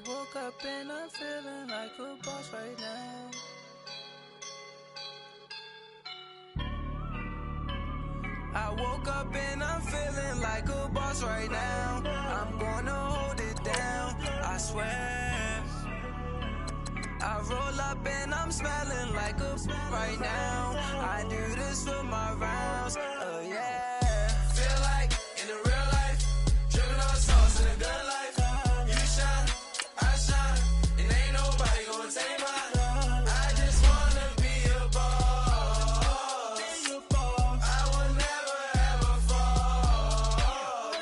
woke up and I'm feeling like a boss right now. I woke up and I'm feeling like a boss right now. I'm gonna hold it down, I swear. I roll up and I'm smelling like a right now. I do this for my rounds, yeah. Feel like in the real life, dripping on sauce in a good life. You shine, I shine, and ain't nobody gonna take mine. I just wanna be a boss. I will never ever fall.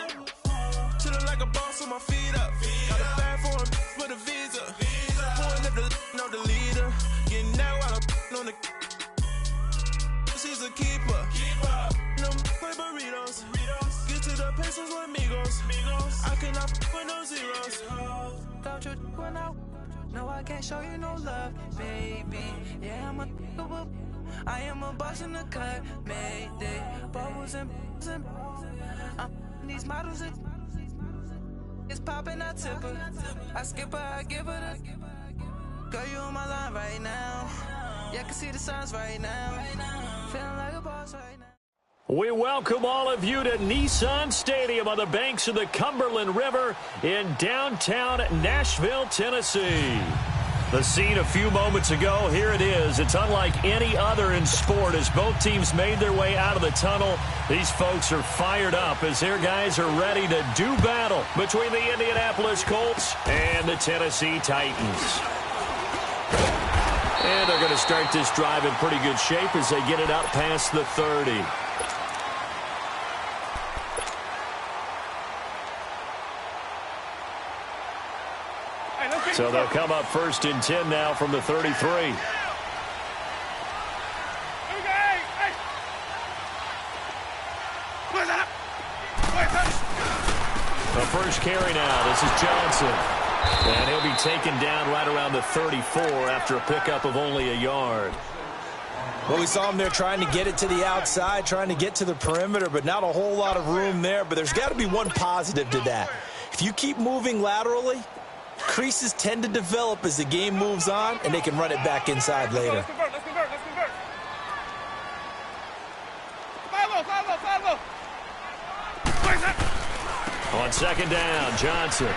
Chillin' like a boss with my feet up. Got a bag for him with a visa. Pulling up the know the leader. Getting that while I'm on the. She's a keeper. No play burritos. Get to the pesos with amigos. I cannot with no zeros. Don't you run out? No, I can't show you no love, baby. Yeah, I am a boss in the cut. Mayday. Bubbles and these models. It's popping, I tip her. I skip her, I give her the. Girl, you on my line right now. Yeah, I can see the signs right now. Feeling like a boss right now. We welcome all of you to Nissan Stadium on the banks of the Cumberland River in downtown Nashville, Tennessee. The scene a few moments ago, here it is. It's unlike any other in sport as both teams made their way out of the tunnel. These folks are fired up as their guys are ready to do battle between the Indianapolis Colts and the Tennessee Titans. And they're going to start this drive in pretty good shape as they get it out past the 30. So they'll come up 1st and 10 now from the 33. The first carry now. This is Johnson. And he'll be taken down right around the 34 after a pickup of only a yard. Well, we saw him there trying to get it to the outside, trying to get to the perimeter, but not a whole lot of room there. But there's got to be one positive to that. If you keep moving laterally, creases tend to develop as the game moves on, and they can run it back inside later. Let's convert. On 2nd down, Johnson.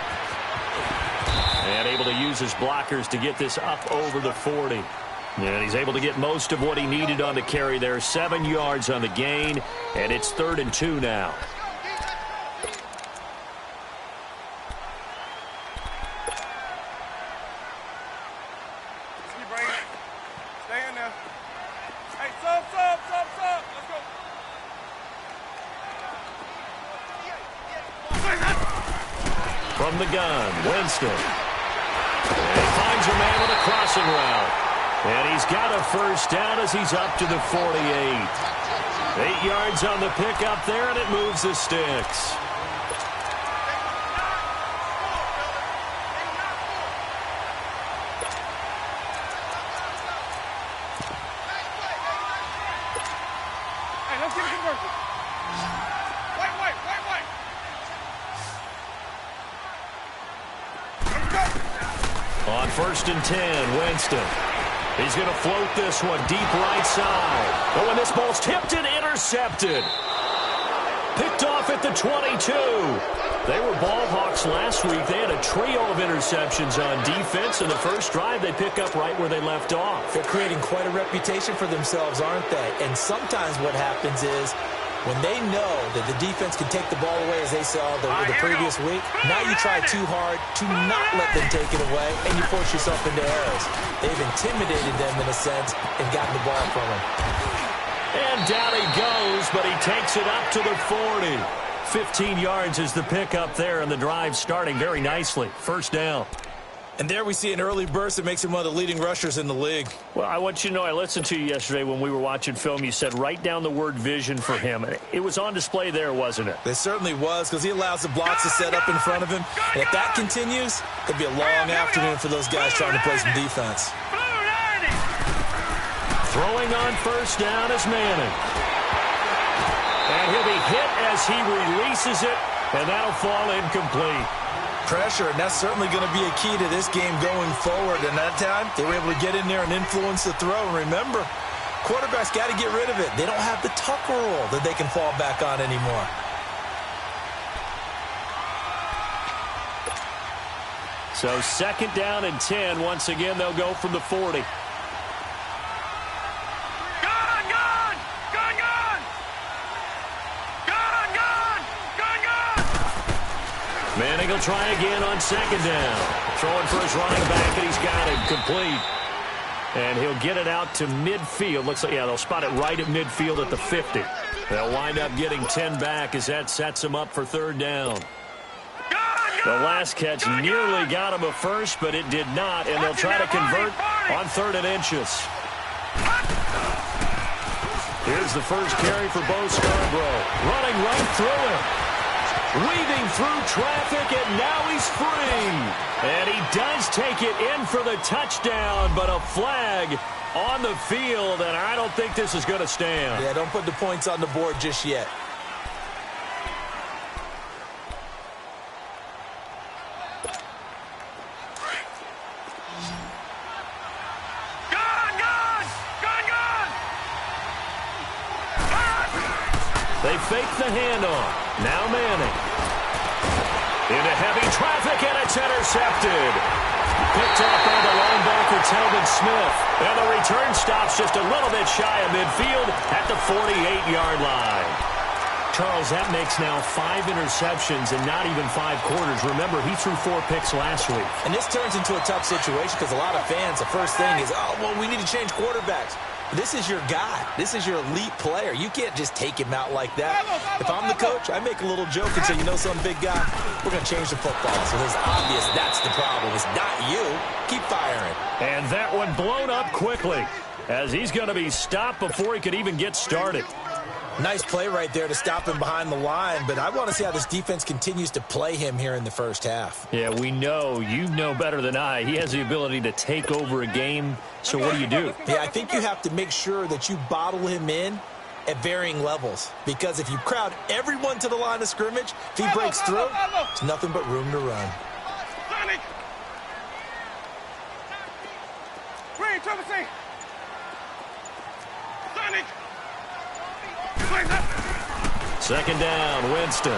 And able to use his blockers to get this up over the 40. And he's able to get most of what he needed on the carry there. 7 yards on the gain, and it's 3rd and 2 now. Stay in there. Hey, sub. Let's go. From the gun, Winston. And he finds a man with a crossing route. And he's got a 1st down as he's up to the 48. 8 yards on the pickup there, and it moves the sticks. Hey, let's get a conversion. Wait. On 1st and 10, Winston. He's going to float this one deep right side. Oh, and this ball's tipped and intercepted. Picked off at the 22. They were ball hawks last week. They had a trio of interceptions on defense. In the first drive, they pick up right where they left off. They're creating quite a reputation for themselves, aren't they? And sometimes what happens is when they know that the defense can take the ball away, as they saw the previous week, now you try too hard to not let them take it away, and you force yourself into errors. They've intimidated them in a sense and gotten the ball from them. And down he goes, but he takes it up to the 40. 15 yards is the pickup there, and the drive starting very nicely. 1st down. And there we see an early burst that makes him one of the leading rushers in the league. Well, I want you to know, I listened to you yesterday when we were watching film. You said write down the word vision for him. It was on display there, wasn't it? It certainly was, because he allows the blocks to set up in front of him. And if that continues, it'll be a long afternoon for those guys trying to play some defense. Throwing on 1st down is Manning. And he'll be hit as he releases it, and that'll fall incomplete. Pressure, and that's certainly going to be a key to this game going forward. And that time, they were able to get in there and influence the throw. And remember, quarterbacks got to get rid of it. They don't have the Tucker rule that they can fall back on anymore. So 2nd down and 10. Once again, they'll go from the 40. Manning will try again on 2nd down. Throwing for his running back, and he's got it complete. And he'll get it out to midfield. Looks like, yeah, they'll spot it right at midfield at the 50. They'll wind up getting 10 back as that sets him up for 3rd down. The last catch nearly got him a first, but it did not, and they'll try to convert on 3rd and inches. Here's the first carry for Bo Scarborough. Running right through him. Weaving through traffic, and now he's free. And he does take it in for the touchdown, but a flag on the field, and I don't think this is going to stand. Yeah, don't put the points on the board just yet. They fake the handoff. Now Manning. Into heavy traffic, and it's intercepted. Picked off by the linebacker, Telvin Smith. And the return stops just a little bit shy of midfield at the 48-yard line. Charles, that makes now 5 interceptions and not even 5 quarters. Remember, he threw 4 picks last week. And this turns into a tough situation because a lot of fans, the first thing is, oh, well, we need to change quarterbacks. This is your guy. This is your elite player. You can't just take him out like that. If I'm the coach, I make a little joke and say, you know, some big guy, we're going to change the football. So it's obvious that's the problem. It's not you. Keep firing. And that one blown up quickly as he's going to be stopped before he could even get started. Nice play right there to stop him behind the line, but I want to see how this defense continues to play him here in the first half. Yeah, we know. You know better than I. He has the ability to take over a game, so what do? Yeah, I think you have to make sure that you bottle him in at varying levels, because if you crowd everyone to the line of scrimmage, if he breaks through, it's nothing but room to run. Second down, Winston.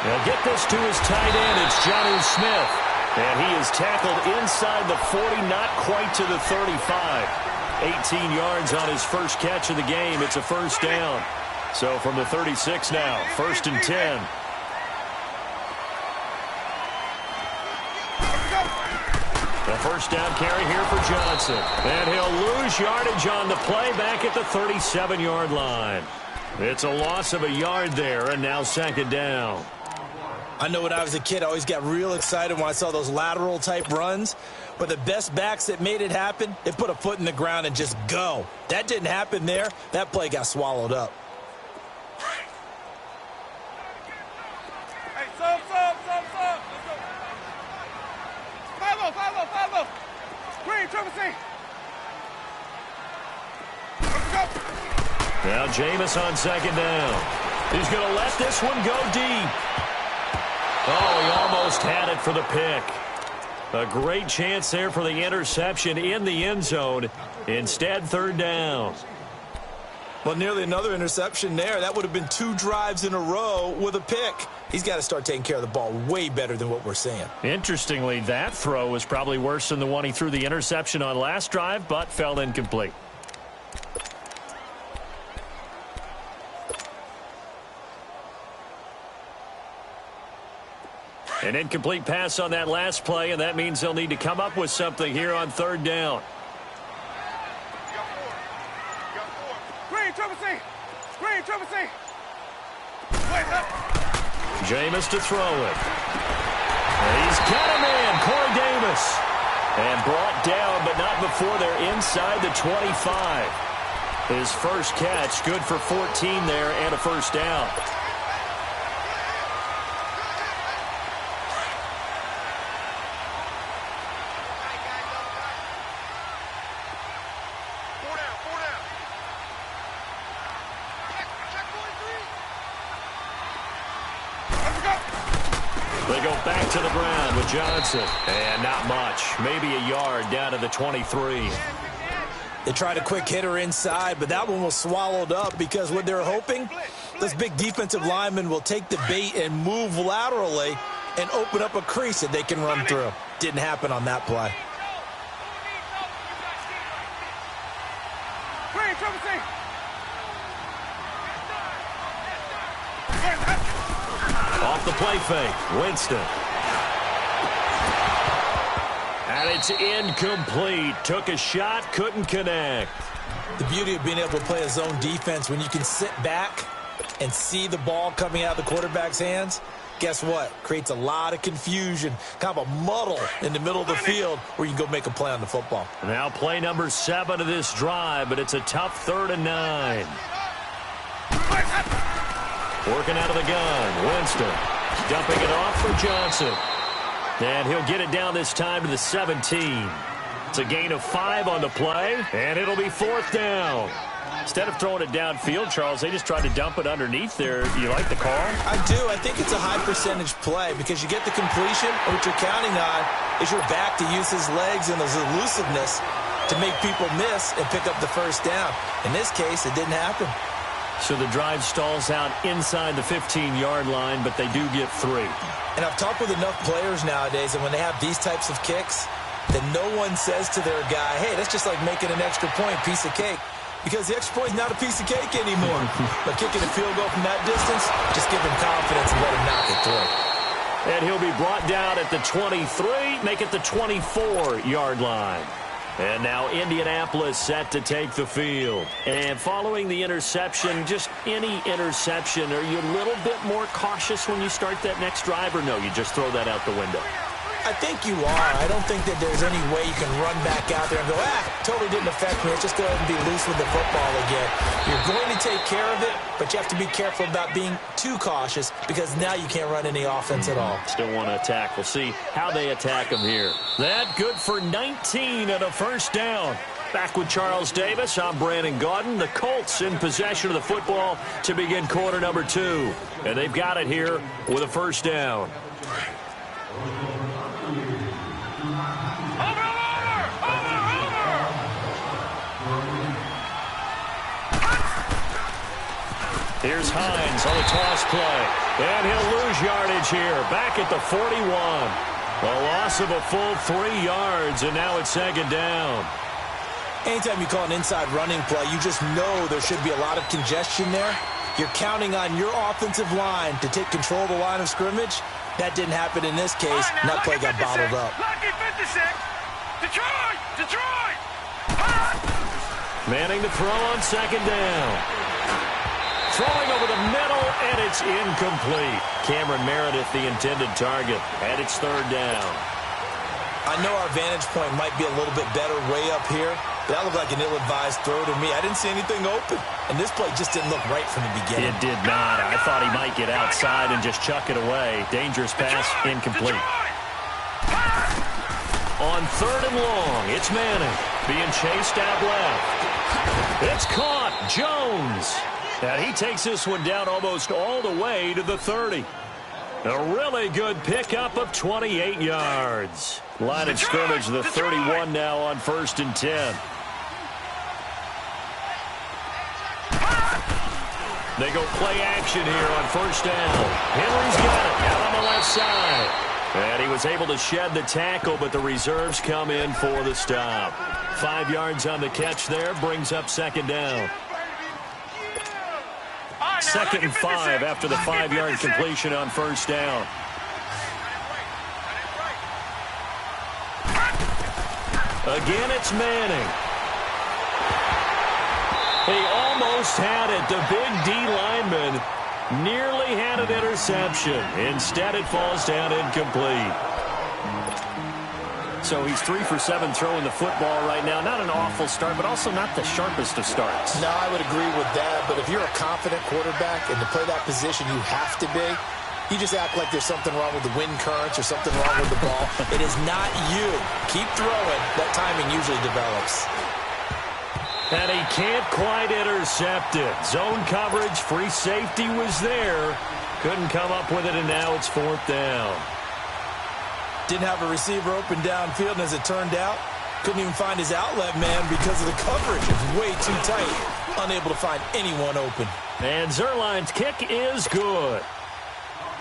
They'll get this to his tight end. It's Jonnu Smith. And he is tackled inside the 40, not quite to the 35. 18 yards on his first catch of the game. It's a first down. So from the 36 now, 1st and 10. The first down carry here for Johnson. And he'll lose yardage on the play back at the 37-yard line. It's a loss of a yard there, and now 2nd down. I know when I was a kid, I always got real excited when I saw those lateral-type runs. But the best backs that made it happen, they put a foot in the ground and just go. That didn't happen there. That play got swallowed up. Hey, sub. Let's go. Follow. Green, triple C. Let's go. Now Jameis on 2nd down. He's going to let this one go deep. Oh, he almost had it for the pick. A great chance there for the interception in the end zone. Instead, 3rd down. Well, nearly another interception there. That would have been 2 drives in a row with a pick. He's got to start taking care of the ball way better than what we're seeing. Interestingly, that throw was probably worse than the one he threw the interception on last drive, but fell incomplete. An incomplete pass on that last play, and that means they'll need to come up with something here on 3rd down. Green, triple C. Jameis to throw it. And he's got a man, Corey Davis. And brought down, but not before they're inside the 25. His first catch, good for 14 there and a first down. They go Back to the ground with Johnson. And not much. Maybe a yard down to the 23. They tried a quick hitter inside, but that one was swallowed up because what they're hoping, those big defensive linemen will take the bait and move laterally and open up a crease that they can run through. Didn't happen on that play. Off the play fake, Winston. And it's incomplete. Took a shot, couldn't connect. The beauty of being able to play a zone defense, when you can sit back and see the ball coming out of the quarterback's hands, guess what? Creates a lot of confusion, kind of a muddle in the middle of the field where you can go make a play on the football. Now play number 7 of this drive, but it's a tough 3rd and 9. Working out of the gun, Winston. Dumping it off for Johnson. And he'll get it down this time to the 17. It's a gain of 5 on the play, and it'll be 4th down. Instead of throwing it downfield, Charles, they just tried to dump it underneath there. You like the call? I do. I think it's a high percentage play because you get the completion, and what you're counting on is your back to use his legs and his elusiveness to make people miss and pick up the 1st down. In this case, it didn't happen. So the drive stalls out inside the 15-yard line, but they do get 3. And I've talked with enough players nowadays, and when they have these types of kicks, then no one says to their guy, hey, that's just like making an extra point, piece of cake. Because the extra point is not a piece of cake anymore. But kicking a field goal from that distance, just give him confidence and let him knock it through. And he'll be brought down at the 23, make it the 24-yard line. And now Indianapolis set to take the field. And following the interception, just any interception, are you a little bit more cautious when you start that next drive, or no, you just throw that out the window? I think you are. I don't think that there's any way you can run back out there and go, totally didn't affect me. Let's just go ahead and be loose with the football again. You're going to take care of it, but you have to be careful about being too cautious because now you can't run any offense at all. Still want to attack. We'll see how they attack them here. That good for 19 and a 1st down. Back with Charles Davis. I'm Brandon Gaudin. The Colts in possession of the football to begin quarter number 2. And they've got it here with a 1st down. Here's Hines on the toss play. And he'll lose yardage here. Back at the 41. A loss of a full 3 yards, and now it's 2nd down. Anytime you call an inside running play, you just know there should be a lot of congestion there. You're counting on your offensive line to take control of the line of scrimmage. That didn't happen in this case, and that play got bottled up. Lucky 56. Detroit! Manning to throw on 2nd down. Throwing over the middle, and it's incomplete. Cameron Meredith, the intended target, and it's 3rd down. I know our vantage point might be a little bit better way up here, but that looked like an ill-advised throw to me. I didn't see anything open, and this play just didn't look right from the beginning. It did not. I thought he might get outside and just chuck it away. Dangerous pass, incomplete. On 3rd and long, it's Manning being chased out left. It's caught. Jones. And he takes this one down almost all the way to the 30. A really good pickup of 28 yards. Line of scrimmage, the 31 now on 1st and 10. They go play action here on 1st down. Henry's got it out on the left side. And he was able to shed the tackle, but the reserves come in for the stop. 5 yards on the catch there, brings up 2nd down. 2nd and 5 after the 5-yard completion on 1st down. Again, it's Manning. He almost had it. The big D lineman nearly had an interception. Instead, it falls down incomplete. So he's 3 for 7 throwing the football right now. Not an awful start, but also not the sharpest of starts. No, I would agree with that. But if you're a confident quarterback and to play that position, you have to be. You just act like there's something wrong with the wind currents or something wrong with the ball. It is not you. Keep throwing. That timing usually develops. And he can't quite intercept it. Zone coverage, free safety was there. Couldn't come up with it, and now it's 4th down. Didn't have a receiver open downfield, and as it turned out, couldn't even find his outlet man because of the coverage. It was way too tight. Unable to find anyone open. And Zuerlein's kick is good.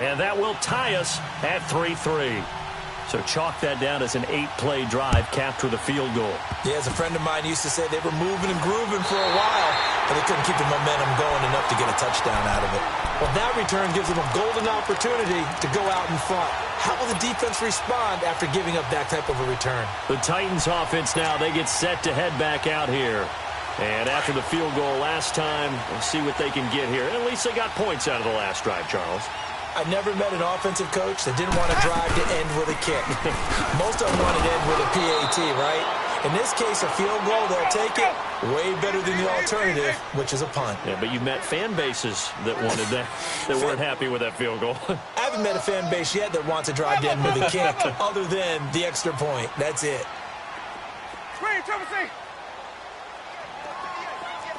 And that will tie us at 3-3. So chalk that down as an 8-play drive, capped with a field goal. Yeah, as a friend of mine used to say, they were moving and grooving for a while, but they couldn't keep the momentum going enough to get a touchdown out of it. Well, that return gives them a golden opportunity to go out in front. How will the defense respond after giving up that type of a return? The Titans offense now, they get set to head back out here. And after the field goal last time, we'll see what they can get here. At least they got points out of the last drive, Charles. I never met an offensive coach that didn't want to drive to end with a kick. Most of them wanted to end with a PAT, right? In this case, a field goal, they'll take it. Way better than the alternative, which is a punt. Yeah, but you met fan bases that wanted that, that weren't happy with that field goal. I haven't met a fan base yet that wants to drive to end with a kick, other than the extra point. That's it. Screen, Triple C.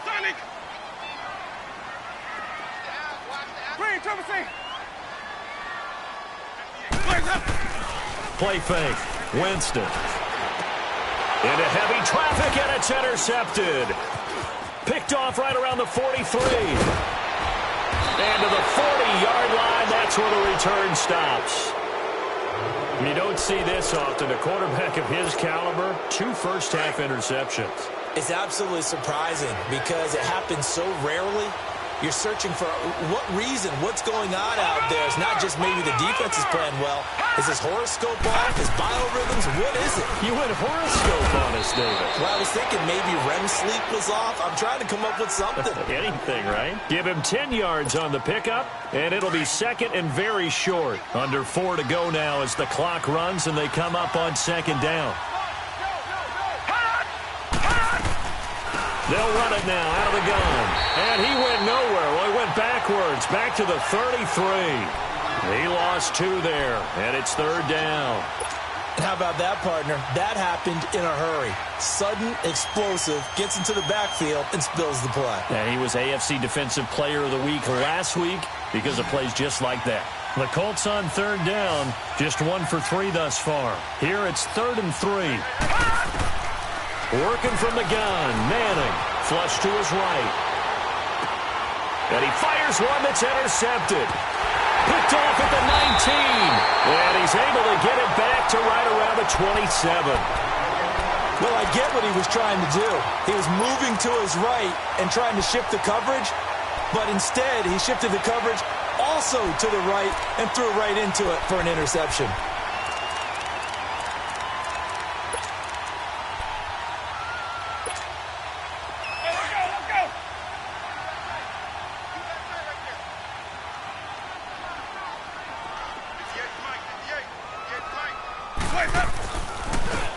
Sonic. Screen, Triple C. Play fake. Winston. Into heavy traffic, and it's intercepted. Picked off right around the 43. And to the 40-yard line, that's where the return stops. You don't see this often. A quarterback of his caliber, 2 first-half interceptions. It's absolutely surprising because it happens so rarely. You're searching for what reason, what's going on out there. It's not just maybe the defense is playing well. Is his horoscope off? His biorhythms? What is it? You went horoscope on us, David. Well, I was thinking maybe REM sleep was off. I'm trying to come up with something. Anything, right? Give him 10 yards on the pickup, and it'll be second and very short. Under 4 to go now as the clock runs, and they come up on second down. They'll run it now out of the gun. And he went nowhere. Well, he went backwards, back to the 33. He lost 2 there, and it's third down. And how about that, partner? That happened in a hurry. Sudden, explosive, gets into the backfield, and spills the play. And he was AFC Defensive Player of the Week last week because of plays just like that. The Colts on third down, just 1 for 3 thus far. Here it's 3rd and 3. Working from the gun, Manning, flush to his right. And he fires one that's intercepted. Picked off at the 19. And he's able to get it back to right around the 27. Well, I get what he was trying to do. He was moving to his right and trying to shift the coverage, but instead he shifted the coverage also to the right and threw right into it for an interception.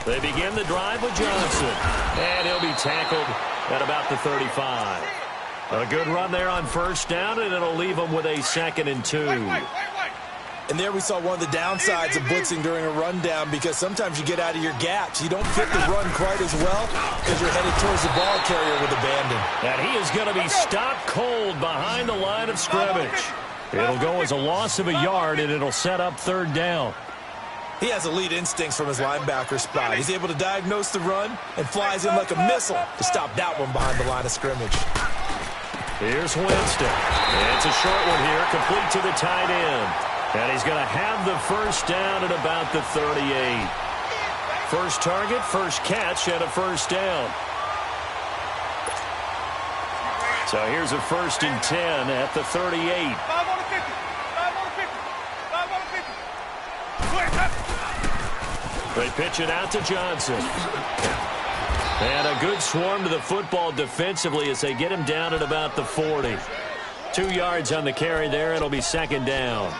They begin the drive with Johnson, and he'll be tackled at about the 35. A good run there on first down, and it'll leave them with a 2nd and 2. And there we saw one of the downsides of blitzing during a rundown, because sometimes you get out of your gaps. You don't fit the run quite as well because you're headed towards the ball carrier with abandon. And he is going to be stopped cold behind the line of scrimmage. It'll go as a loss of a yard, and it'll set up third down. He has elite instincts from his linebacker spot. He's able to diagnose the run and flies in like a missile to stop that one behind the line of scrimmage. Here's Winston. It's a short one here, complete to the tight end. And he's going to have the first down at about the 38. First target, first catch, and a first down. So here's a 1st and 10 at the 38. 5 on the 50. 5 on the 50. 5 on the 50. They pitch it out to Johnson. And a good swarm to the football defensively as they get him down at about the 40. 2 yards on the carry there. It'll be 2nd down.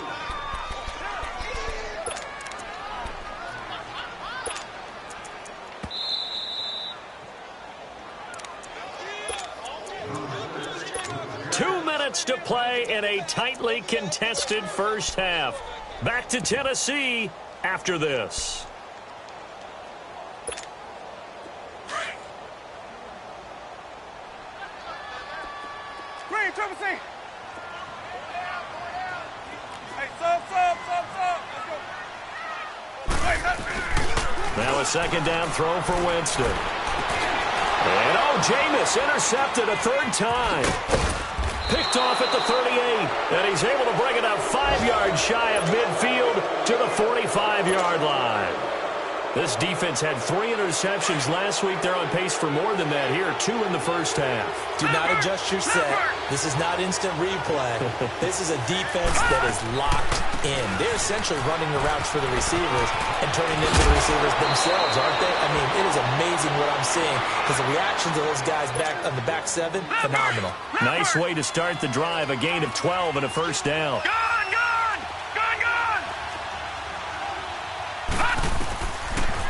To play in a tightly contested first half. Back to Tennessee after this. Screen, Triple C. Hey, sub. Let's go. Now a second down throw for Winston. And, Jameis intercepted a third time. Picked off at the 38, and he's able to bring it up 5 yards shy of midfield to the 45-yard line. This defense had 3 interceptions last week. They're on pace for more than that here, 2 in the first half. Do not adjust your set. This is not instant replay. This is a defense that is locked in. They're essentially running the routes for the receivers and turning into the receivers themselves, aren't they? I mean, it is amazing what I'm seeing because the reactions of those guys back on the back 7, phenomenal. Nice way to start the drive, a gain of 12 and a first down.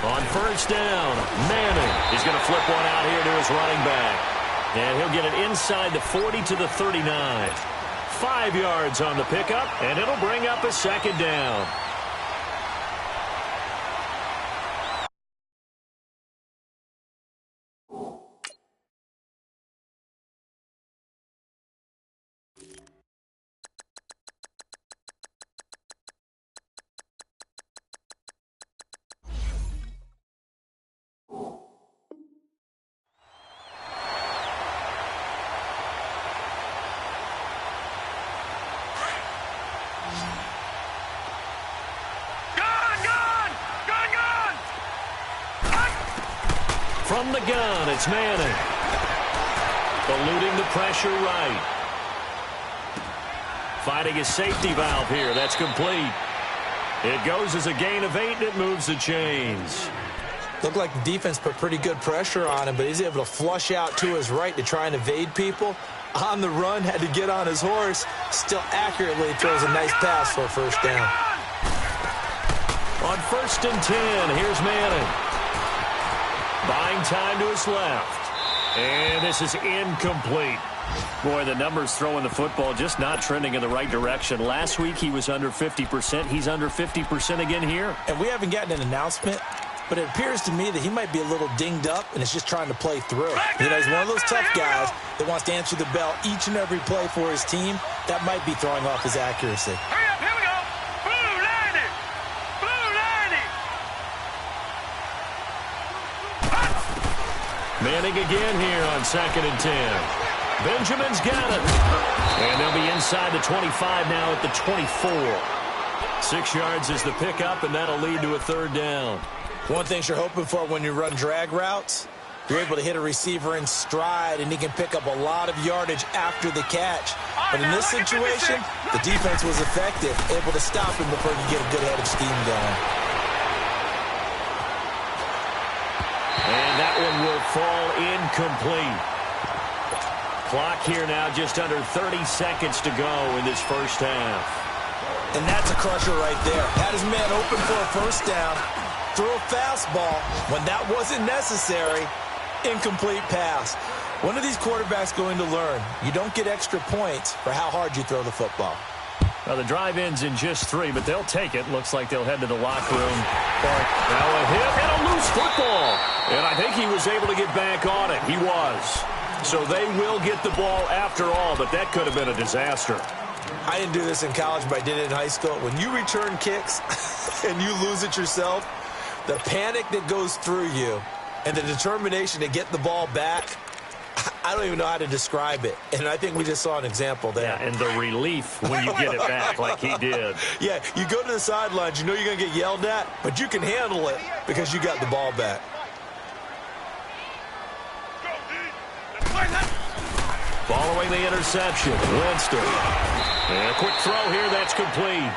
On first down, Manning. He's going to flip one out here to his running back. And he'll get it inside the 40 to the 39. 5 yards on the pickup, and it'll bring up a second down. From the gun, it's Manning. Eluding the pressure right. Finding his safety valve here. That's complete. It goes as a gain of 8, and it moves the chains. Looked like the defense put pretty good pressure on him, but he's able to flush out to his right to try and evade people. On the run, had to get on his horse. Still accurately throws a nice pass for a first down. On 1st and 10, here's Manning. Buying time to his left. And this is incomplete. Boy, the numbers throwing the football just not trending in the right direction. Last week he was under 50%. He's under 50% again here. And we haven't gotten an announcement, but it appears to me that he might be a little dinged up and is just trying to play through. You know, he's one of those tough guys that wants to answer the bell each and every play for his team. That might be throwing off his accuracy. Hurry up, here we go. Blue lining. Blue lining. Manning again here on 2nd and 10. Benjamin's got it. And they'll be inside the 25 now at the 24. 6 yards is the pickup, and that'll lead to a third down. One thing you're hoping for when you run drag routes, you're able to hit a receiver in stride, and he can pick up a lot of yardage after the catch. But in this situation, the defense was effective, able to stop him before he could get a good head of steam going. And that one will fall incomplete. Clock here now just under 30 seconds to go in this first half. And that's a crusher right there. Had his man open for a first down, threw a fastball. When that wasn't necessary, incomplete pass. When are these quarterbacks going to learn? You don't get extra points for how hard you throw the football. Well, the drive ends in just 3, but they'll take it. Looks like they'll head to the locker room. Now a hit and a loose football. And I think he was able to get back on it. He was. So they will get the ball after all, but that could have been a disaster. I didn't do this in college, but I did it in high school. When you return kicks and you lose it yourself, the panic that goes through you and the determination to get the ball back, I don't even know how to describe it. And I think we just saw an example there. Yeah, and the relief when you get it back like he did. Yeah, you go to the sidelines, you know you're going to get yelled at, but you can handle it because you got the ball back. Following the interception, Winston. And a quick throw here, that's complete.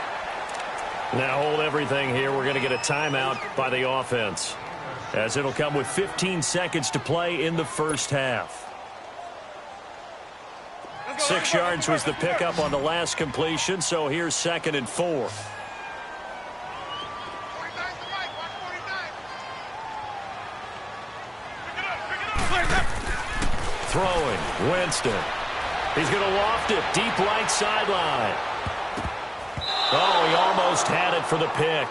Now hold everything here. We're going to get a timeout by the offense, as it'll come with 15 seconds to play in the first half. 6 yards was the pickup on the last completion, so here's 2nd and 4. Throwing, Winston. He's going to loft it deep right sideline. Oh, he almost had it for the pick.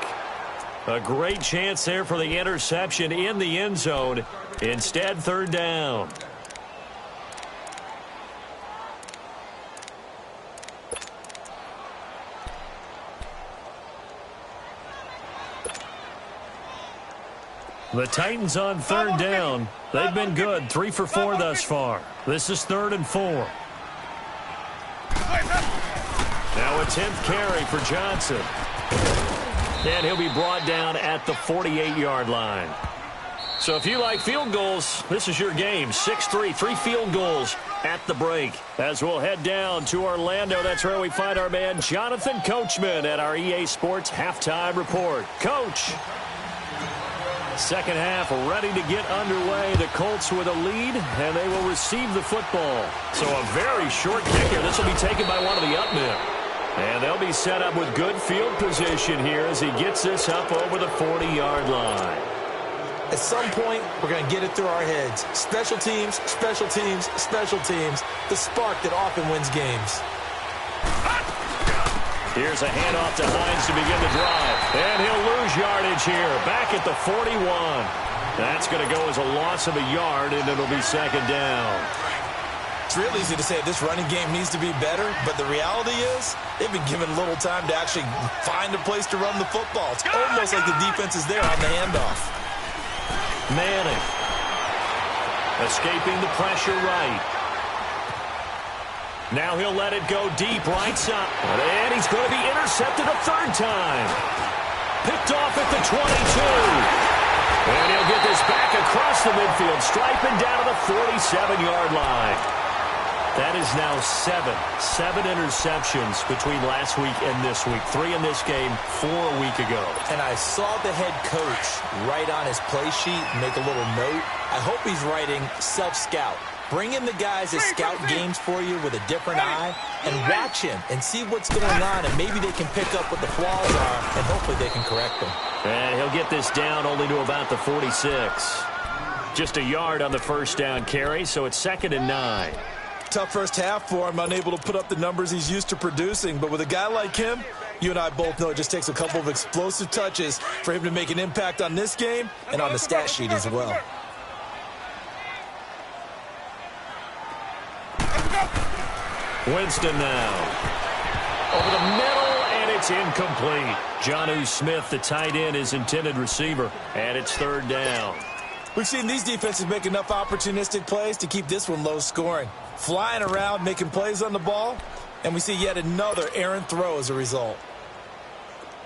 A great chance there for the interception in the end zone. Instead, third down. The Titans on third down. They've been good, 3 for 4 thus far. This is 3rd and 4. Now a 10th carry for Johnson. And he'll be brought down at the 48-yard line. So if you like field goals, this is your game. 6-3, 3 field goals at the break. As we'll head down to Orlando, that's where we find our man Jonathan Coachman at our EA Sports Halftime Report. Coach. Second half ready to get underway. The Colts with a lead, and they will receive the football. So a very short kicker. This will be taken by one of the up men. And they'll be set up with good field position here as he gets this up over the 40-yard line. At some point, we're going to get it through our heads. Special teams, special teams, special teams. The spark that often wins games. Here's a handoff to Hines to begin the drive. And he'll lose yardage here. Back at the 41. That's going to go as a loss of a yard, and it'll be second down. It's real easy to say this running game needs to be better, but the reality is they've been given little time to actually find a place to run the football. It's almost like the defense is there on the handoff. Manning. Escaping the pressure right. Now he'll let it go deep right side. And he's going to be intercepted a third time. Picked off at the 22. And he'll get this back across the midfield, striping down to the 47-yard line. That is now 7 interceptions between last week and this week. 3 in this game, 4 a week ago. And I saw the head coach write on his play sheet, make a little note. I hope he's writing self-scout. Bring in the guys that scout games for you with a different eye and watch him and see what's going on, and maybe they can pick up what the flaws are, and hopefully they can correct them. And he'll get this down only to about the 46. Just a yard on the first down carry, so it's 2nd and 9. Tough first half for him, unable to put up the numbers he's used to producing. But with a guy like him, you and I both know it just takes a couple of explosive touches for him to make an impact on this game and on the stat sheet as well. Winston now. Over the middle, and it's incomplete. Jonnu Smith, the tight end, is intended receiver, and it's 3rd down. We've seen these defenses make enough opportunistic plays to keep this one low scoring. Flying around, making plays on the ball, and we see yet another errant throw as a result.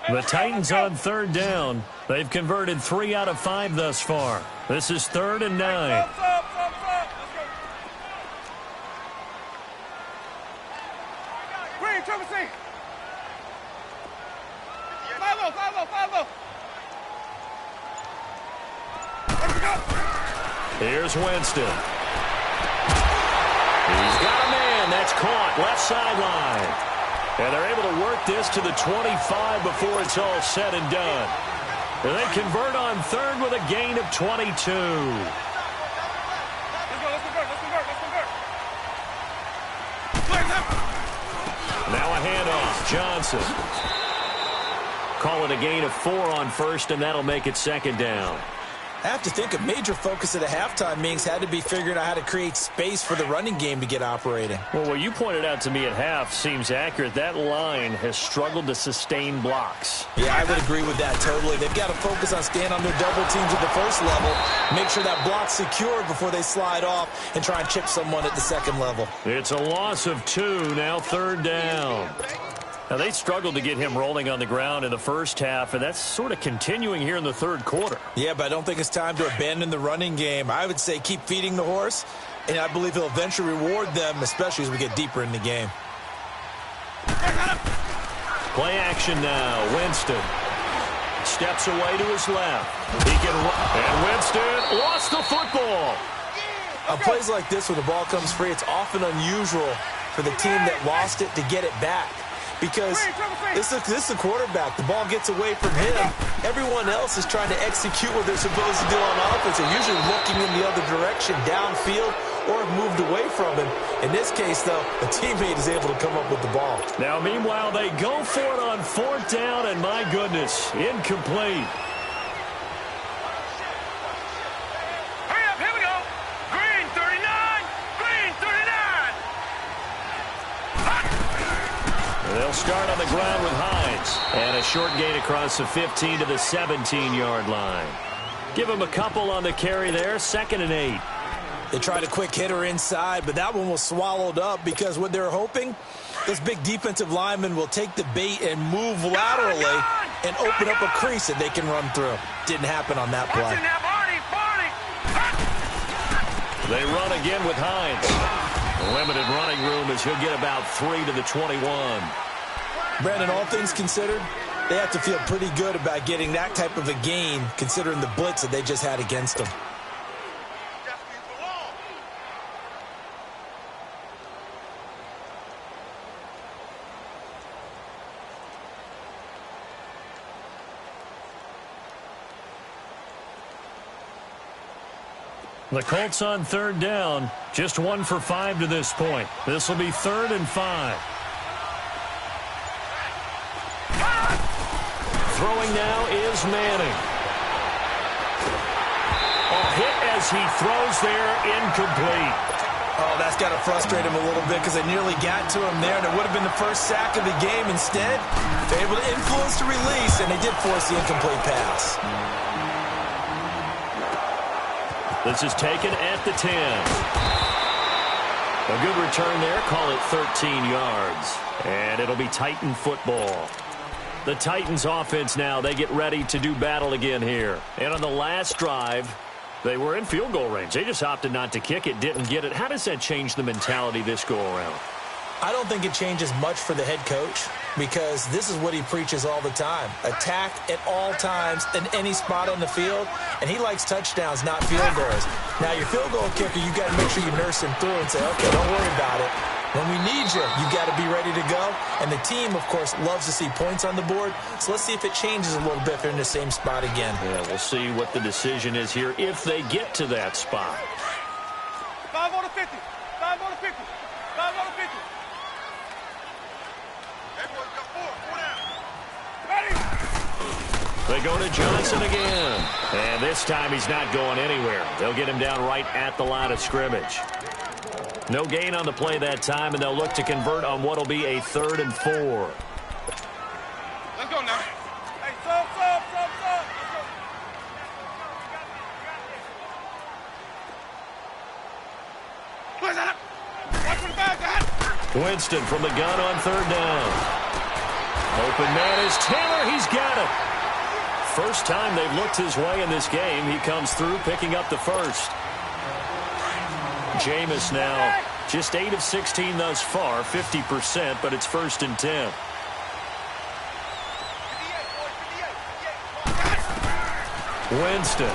The Titans on 3rd down. They've converted 3 out of 5 thus far. This is 3rd and 9. Here's Winston. He's got a man. That's caught. Left sideline. And they're able to work this to the 25 before it's all said and done. And they convert on 3rd with a gain of 22. Now a handoff. Johnson. Call it a gain of 4 on 1st, and that'll make it 2nd down. I have to think a major focus of the halftime meetings had to be figuring out how to create space for the running game to get operating. Well, what you pointed out to me at half seems accurate. That line has struggled to sustain blocks. Yeah, I would agree with that totally. They've got to focus on staying on their double teams at the first level, make sure that block's secured before they slide off and try and chip someone at the second level. It's a loss of 2, now 3rd down. Now, they struggled to get him rolling on the ground in the first half, and that's sort of continuing here in the 3rd quarter. Yeah, but I don't think it's time to abandon the running game. I would say keep feeding the horse, and I believe he'll eventually reward them, especially as we get deeper in the game. Play action now. Winston steps away to his left. He can run, and Winston lost the football. On plays like this, when the ball comes free, it's often unusual for the team that lost it to get it back. Because this is the quarterback. The ball gets away from him. Everyone else is trying to execute what they're supposed to do on offense. They're usually looking in the other direction, downfield, or have moved away from him. In this case, though, the teammate is able to come up with the ball. Now, meanwhile, they go for it on 4th down, and my goodness, incomplete. They'll start on the ground with Hines. And a short gain across the 15 to the 17-yard line. Give him a couple on the carry there, 2nd and 8. They tried a quick hitter inside, but that one was swallowed up because what they're hoping, this big defensive lineman will take the bait and move laterally and open up a crease that they can run through. Didn't happen on that play. They run again with Hines. Limited running room as he'll get about 3 to the 21. Brandon, all things considered, they have to feel pretty good about getting that type of a gain considering the blitz that they just had against them. The Colts on 3rd down. Just 1 for 5 to this point. This will be 3rd and 5. Throwing now is Manning. A hit as he throws there, incomplete. Oh, that's got to frustrate him a little bit because they nearly got to him there, and it would have been the first sack of the game. Instead, they're able to influence the release, and they did force the incomplete pass. This is taken at the 10. A good return there. Call it 13 yards. And it'll be Titan football. The Titans offense now, they get ready to do battle again here. And on the last drive, they were in field goal range. They just opted not to kick it, didn't get it. How does that change the mentality this go around? I don't think it changes much for the head coach because this is what he preaches all the time. Attack at all times in any spot on the field, and he likes touchdowns, not field goals. Now, your field goal kicker, you got to make sure you nurse him through and say, okay, don't worry about it. When we need you, you got to be ready to go. And the team, of course, loves to see points on the board. So let's see if it changes a little bit if they're in the same spot again. Yeah, we'll see what the decision is here if they get to that spot. 5 on the 50. 5 on the 50. 5 on the 50. They go to Johnson again. And this time he's not going anywhere. They'll get him down right at the line of scrimmage. No gain on the play that time, and they'll look to convert on what will be a 3rd and 4. Let's go now. Hey, sub. Let's go. Where's that? Watch for the back, Winston from the gun on 3rd down. Open man is Taylor. He's got it. First time they've looked his way in this game. He comes through, picking up the first. Jameis now just 8 of 16 thus far, 50%, but it's 1st and 10. Winston.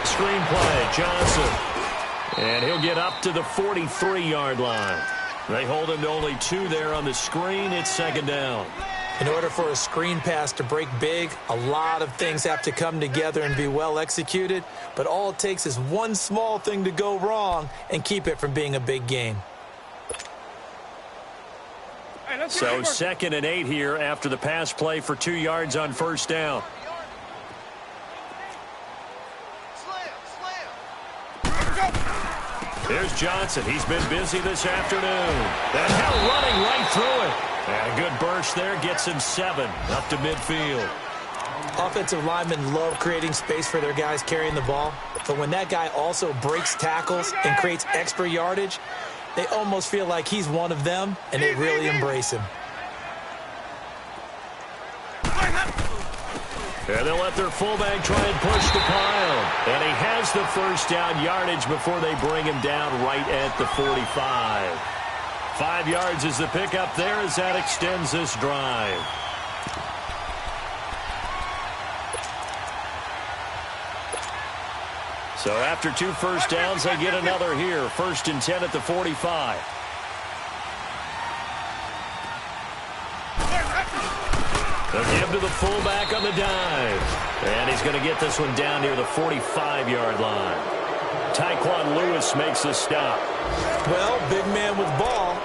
Screenplay, Johnson. And he'll get up to the 43-yard line. They hold him to only 2 there on the screen. It's 2nd down. In order for a screen pass to break big, a lot of things have to come together and be well executed. But all it takes is one small thing to go wrong and keep it from being a big game. So 2nd and 8 here after the pass play for 2 yards on 1st down. Here's Johnson. He's been busy this afternoon. And now running right through it. And a good burst there gets him 7 up to midfield. Offensive linemen love creating space for their guys carrying the ball. But when that guy also breaks tackles and creates extra yardage, they almost feel like he's one of them, and they really embrace him. And they'll let their fullback try and push the pile. And he has the first down yardage before they bring him down right at the 45. 5 yards is the pickup there as that extends this drive. So after 2 first downs, they get another here. 1st and 10 at the 45. They'll give to the fullback on the dive. And he's going to get this one down near the 45-yard line. Tyquan Lewis makes the stop. Well, big man with ball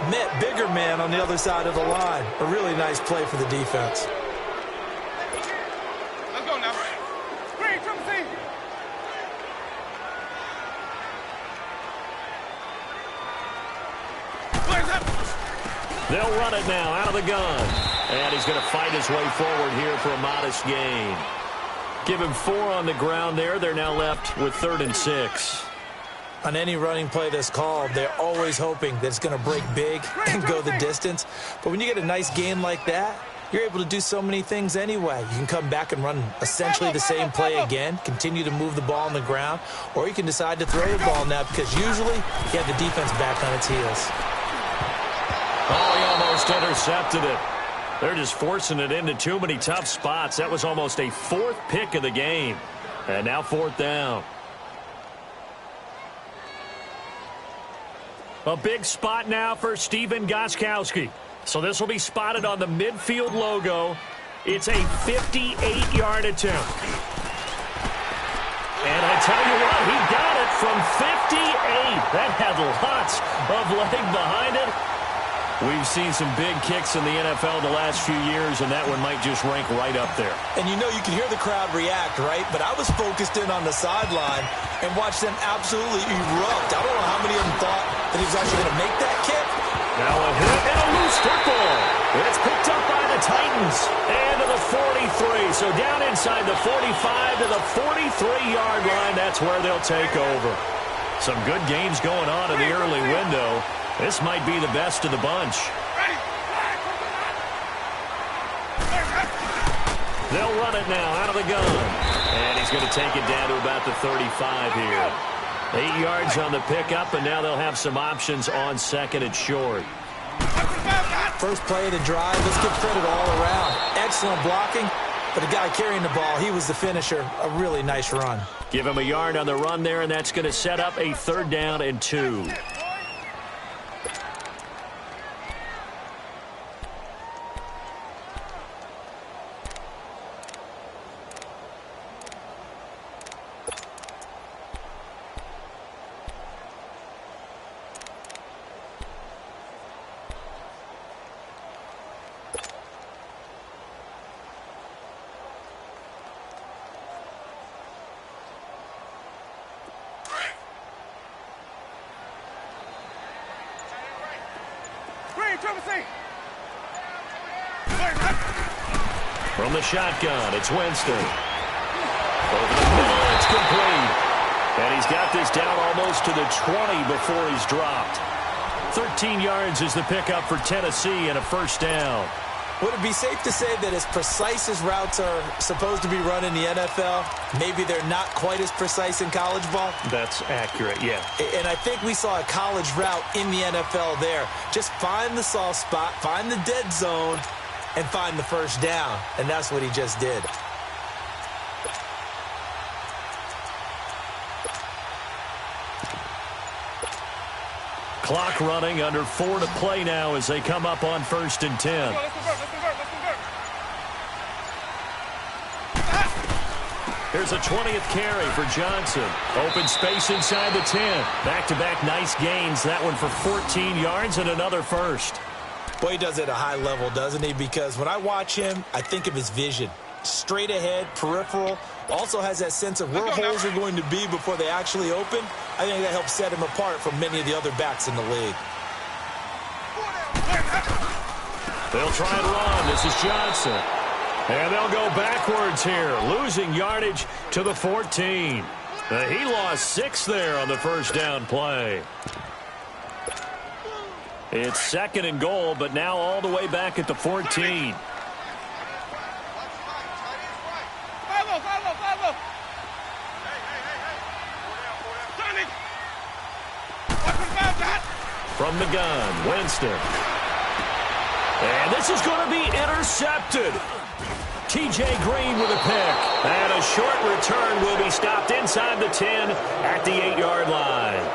met bigger man on the other side of the line. A really nice play for the defense. Let's go now. Green, triple C. They'll run it now out of the gun. And he's going to fight his way forward here for a modest gain. Give him 4 on the ground there. They're now left with 3rd and 6. On any running play that's called, they're always hoping that it's going to break big and go the distance. But when you get a nice game like that, you're able to do so many things anyway. You can come back and run essentially the same play again, continue to move the ball on the ground, or you can decide to throw the ball now because usually you have the defense back on its heels. Oh, he almost intercepted it. They're just forcing it into too many tough spots. That was almost a 4th pick of the game. And now 4th down. A big spot now for Stephen Gostkowski. So this will be spotted on the midfield logo. It's a 58-yard attempt. And I tell you what, he got it from 58. That had lots of leg behind it. We've seen some big kicks in the NFL the last few years, and that one might just rank right up there. And you know, you can hear the crowd react, right? But I was focused in on the sideline and watched them absolutely erupt. I don't know how many of them thought that he was actually going to make that kick. Now a hit and a loose football. It's picked up by the Titans. And to the 43. So down inside the 45 to the 43-yard line. That's where they'll take over. Some good games going on in the early window. This might be the best of the bunch. They'll run it now out of the gun. And he's going to take it down to about the 35 here. 8 yards on the pickup, and now they'll have some options on 2nd and short. First play of the drive, let's give credit all around. Excellent blocking, but the guy carrying the ball, he was the finisher. A really nice run. Give him a yard on the run there, and that's going to set up a 3rd down and 2. From the shotgun, it's Winston. Over the middle, it's complete. And he's got this down almost to the 20 before he's dropped. 13 yards is the pickup for Tennessee and a 1st down. Would it be safe to say that as precise as routes are supposed to be run in the NFL, maybe they're not quite as precise in college ball? That's accurate, yeah. And I think we saw a college route in the NFL there. Just find the soft spot, find the dead zone, and find the 1st down. And that's what he just did. Clock running, under 4 to play now as they come up on 1st and 10. Let's convert. Here's a 20th carry for Johnson. Open space inside the 10. Back-to-back nice gains. That one for 14 yards and another 1st. Boy, he does it at a high level, doesn't he? Because when I watch him, I think of his vision. Straight ahead, peripheral. Also has that sense of where holes are going to be before they actually open. I think that helps set him apart from many of the other backs in the league. They'll try and run. This is Johnson. And they'll go backwards here, losing yardage to the 14. He lost 6 there on the 1st down play. It's 2nd and goal, but now all the way back at the 14. From the gun, Winston. And this is going to be intercepted. T.J. Green with a pick. And a short return will be stopped inside the 10 at the 8-yard line.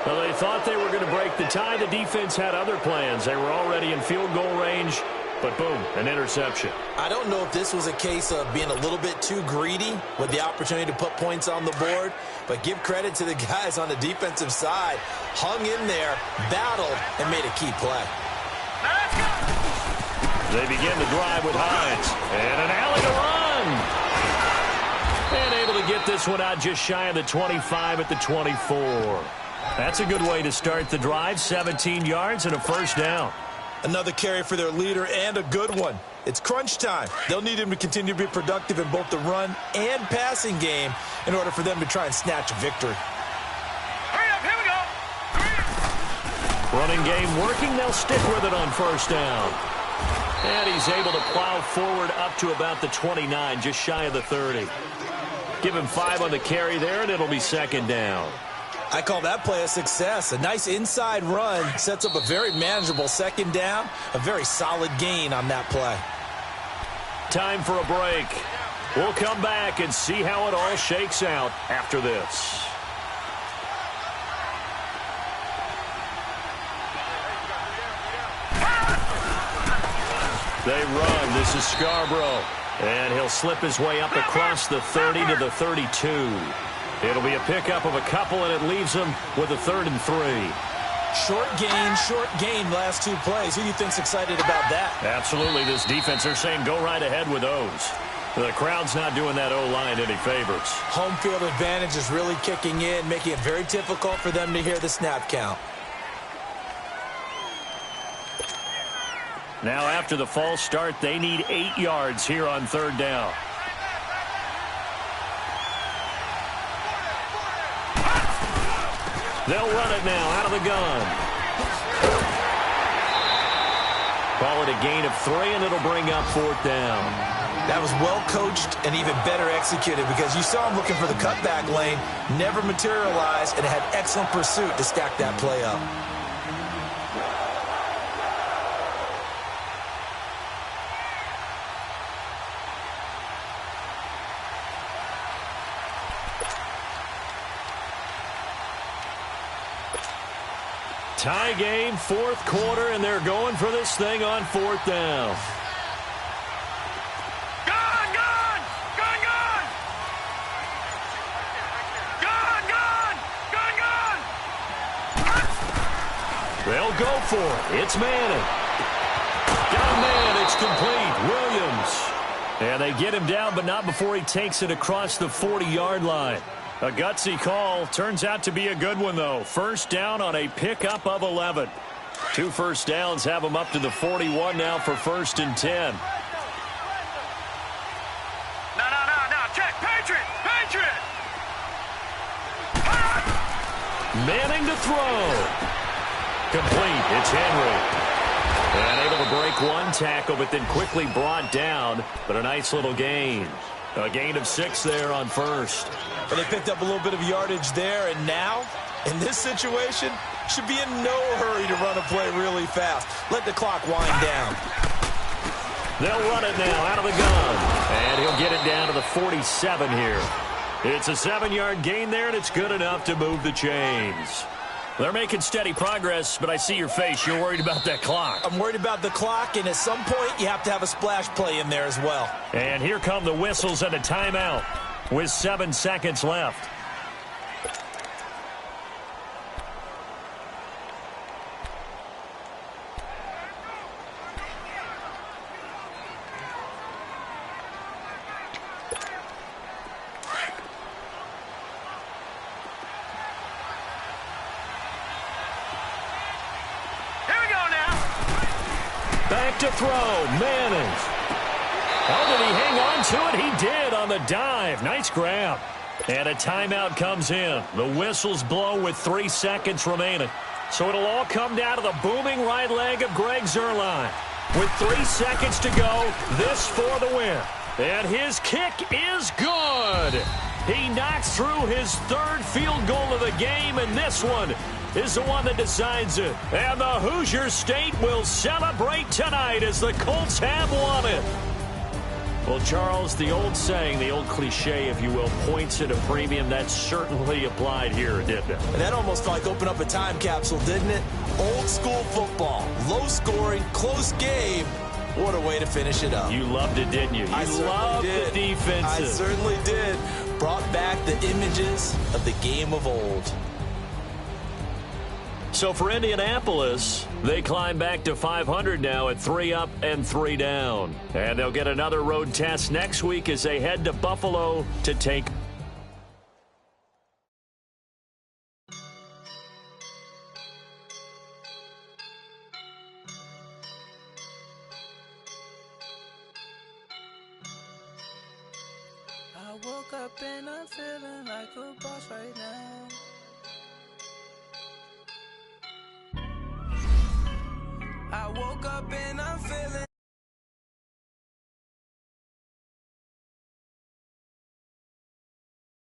Well, they thought they were going to break the tie. The defense had other plans. They were already in field goal range. But boom, an interception. I don't know if this was a case of being a little bit too greedy with the opportunity to put points on the board, but give credit to the guys on the defensive side. Hung in there, battled, and made a key play. They begin the drive with Hines. And an alley to run. And able to get this one out just shy of the 25 at the 24. That's a good way to start the drive. 17 yards and a 1st down. Another carry for their leader and a good one. It's crunch time. They'll need him to continue to be productive in both the run and passing game in order for them to try and snatch a victory. Hurry up, here we go. Running game working. They'll stick with it on first down. And he's able to plow forward up to about the 29, just shy of the 30. Give him 5 on the carry there, and it'll be second down. I call that play a success. A nice inside run sets up a very manageable second down, a very solid gain on that play. Time for a break. We'll come back and see how it all shakes out after this. They run. This is Scarborough. And he'll slip his way up across the 30 to the 32. It'll be a pickup of a couple, and it leaves him with a 3rd and 3. Short gain last 2 plays. Who do you think's excited about that? Absolutely. This defense, they're saying go right ahead with those. The crowd's not doing that O-line any favors. Home field advantage is really kicking in, making it very difficult for them to hear the snap count. Now after the false start, they need 8 yards here on 3rd down. They'll run it now out of the gun. Call it a gain of 3, and it'll bring up 4th down. That was well coached and even better executed because you saw him looking for the cutback lane, never materialized, and had excellent pursuit to stack that play up. Tie game, 4th quarter, and they're going for this thing on 4th down. Gone, gone! Gone, gone! Gone, gone! Gone, gone! They'll go for it. It's Manning. Got a man. It's complete. Williams. And they get him down, but not before he takes it across the 40-yard line. A gutsy call. Turns out to be a good one, though. First down on a pickup of 11. 2 first downs have him up to the 41 now for 1st and 10. No. Check. Patriot! Patriot! Manning to throw. Complete. It's Henry. And able to break 1 tackle, but then quickly brought down. But a nice little gain. A gain of 6 there on 1st. But they picked up a little bit of yardage there, and now, in this situation, should be in no hurry to run a play really fast. Let the clock wind down. They'll run it now out of the gun. And he'll get it down to the 47 here. It's a 7-yard gain there, and it's good enough to move the chains. They're making steady progress, but I see your face. You're worried about that clock. I'm worried about the clock, and at some point, you have to have a splash play in there as well. And here come the whistles and a timeout with 7 seconds left. Back to throw. Manning. Oh, did he hang on to it? He did on the dive. Nice grab. And a timeout comes in. The whistles blow with 3 seconds remaining. So it'll all come down to the booming right leg of Greg Zuerlein. With 3 seconds to go, this for the win. And his kick is good. He knocks through his 3rd field goal of the game, and this one is the one that decides it. And the Hoosier State will celebrate tonight as the Colts have won it. Well, Charles, the old saying, the old cliche, if you will, points at a premium, that certainly applied here, didn't it? And that almost like opened up a time capsule, didn't it? Old school football, low scoring, close game. What a way to finish it up. You loved it, didn't you? You loved the defensive. I certainly did. Brought back the images of the game of old. So for Indianapolis, they climb back to 500 now at 3 up and 3 down. And they'll get another road test next week as they head to Buffalo to take woke up and I'm feeling like a boss right now. I woke up and